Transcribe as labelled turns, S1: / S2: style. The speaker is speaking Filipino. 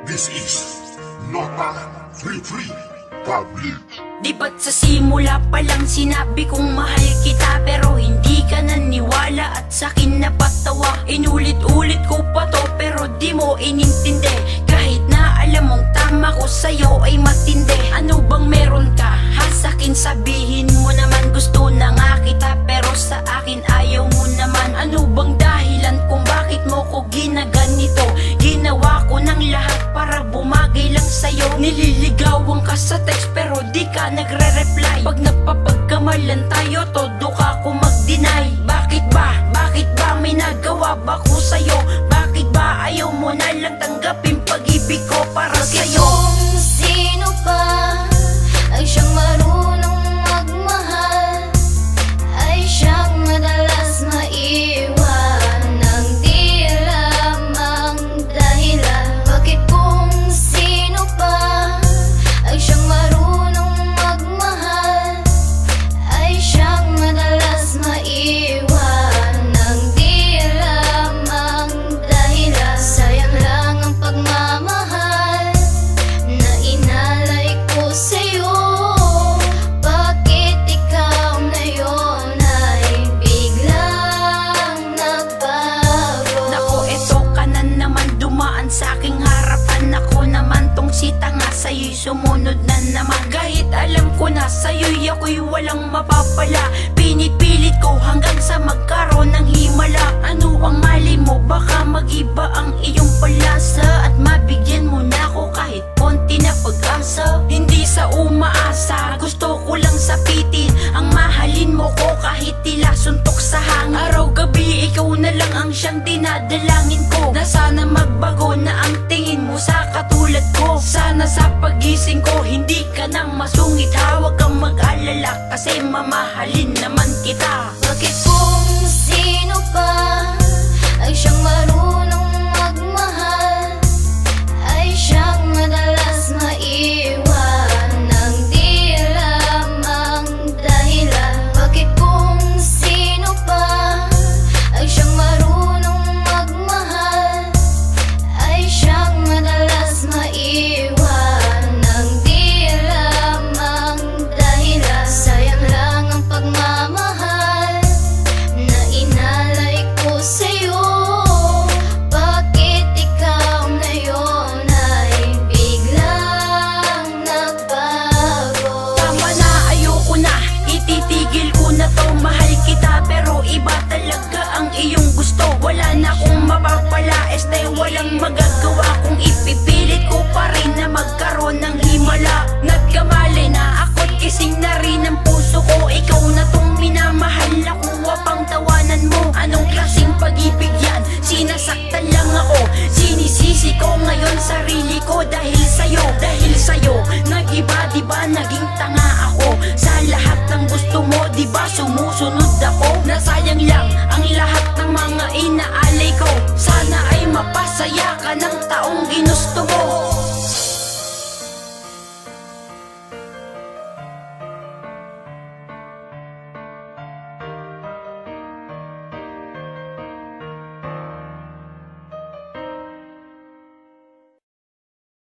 S1: This is Nota Free Public.
S2: Di ba't sa simula pa lang sinabi kong mahal kita, pero hindi ka naniwala at sa'kin napatawa. Inulit-ulit ko pa to pero di mo inintindi, kahit na alam mong tama ko sa'yo ay matindi. Ano bang meron ka ha sa'kin? Sabihin mo naman, gusto na nga kita pero sa akin ayaw mo naman. Ano bang dahilan kung bakit mo ko ginaganito? Ginawa ko ng lahat para bumagay lang sa'yo. Nililigawan ka sa text pero di ka nagre-reply. Pag napapagkamalan tayo, todo ka ko mag-deny. Bakit ba? Bakit ba? May nagawa ba ko sa'yo? Bakit ba ayaw mo na lang tanggapin pag-ibig ko para sa'yo?
S3: Kung sino pa ay siyang marunong magmahal, ay siyang madalas maiwan ng di alam ang dahilan. Bakit kung sino pa ay siyang marunong magmahal, ay siyang madalas maiwan ng di alam ang dahilan. Sayang lang ang pagmamahal na inalay ko sa'yo. Bakit ikaw ngayon ay biglang nagbago?
S2: Nako, eto ka na naman dumaan sa aking harapan. Ako naman tong sita nga sa'yo'y sumunod na naman. Kahit alam ko na sa'yo'y ako'y walang mapapala, pinipilit ko hanggang sa magkaroon ng himala. Ano ang mali mo? Baka mag-iba ang iyong palasa at mabigyan mo na ako kahit konti na pag-asa. Hindi sa umaasa, gusto ko lang sapitin ang mahalin mo ko kahit tila suntok sa hangin. Araw-gabi ikaw na lang ang siyang dinadalangin ko, na sana magbago na ang tingin mo sa katulad ko. Sana sa pagising ko hindi ka nang masungit. Huwag kang mag-alala kasi mamahalin naman kita.
S3: Bakit kung sino pa ay siyang marunong magmahal, ay siyang madalas maiwan ng di alam ang dahilan? Bakit kung sino pa ay siyang marunong magmahal, ay siyang madalas maiwan ng di alam ang dahilan? Sayang lang ang pagmamahal na inalay ko sa'yo. Bakit ikaw ngayon ay biglang nagbago?
S2: Tama na, ayoko na, ititigil ko na to. Mahal kita pero iba talaga ang iyong gusto. Wala na akong mapapala, walang magagawa kung ipipilit ko pa rin na magkaroon ng himala. Nagkamali na ako't kising na rin ang puso ko. Ikaw na tong minamahal, nakuha pang tawanan mo. Anong klaseng pag-ibig yan? Sinasaktan lang ako, sinisisi ko ngayon sarili ko. Dahil sa'yo, nag-iba diba naging tanga ako. Sa lahat ng gusto mo, diba sumusunod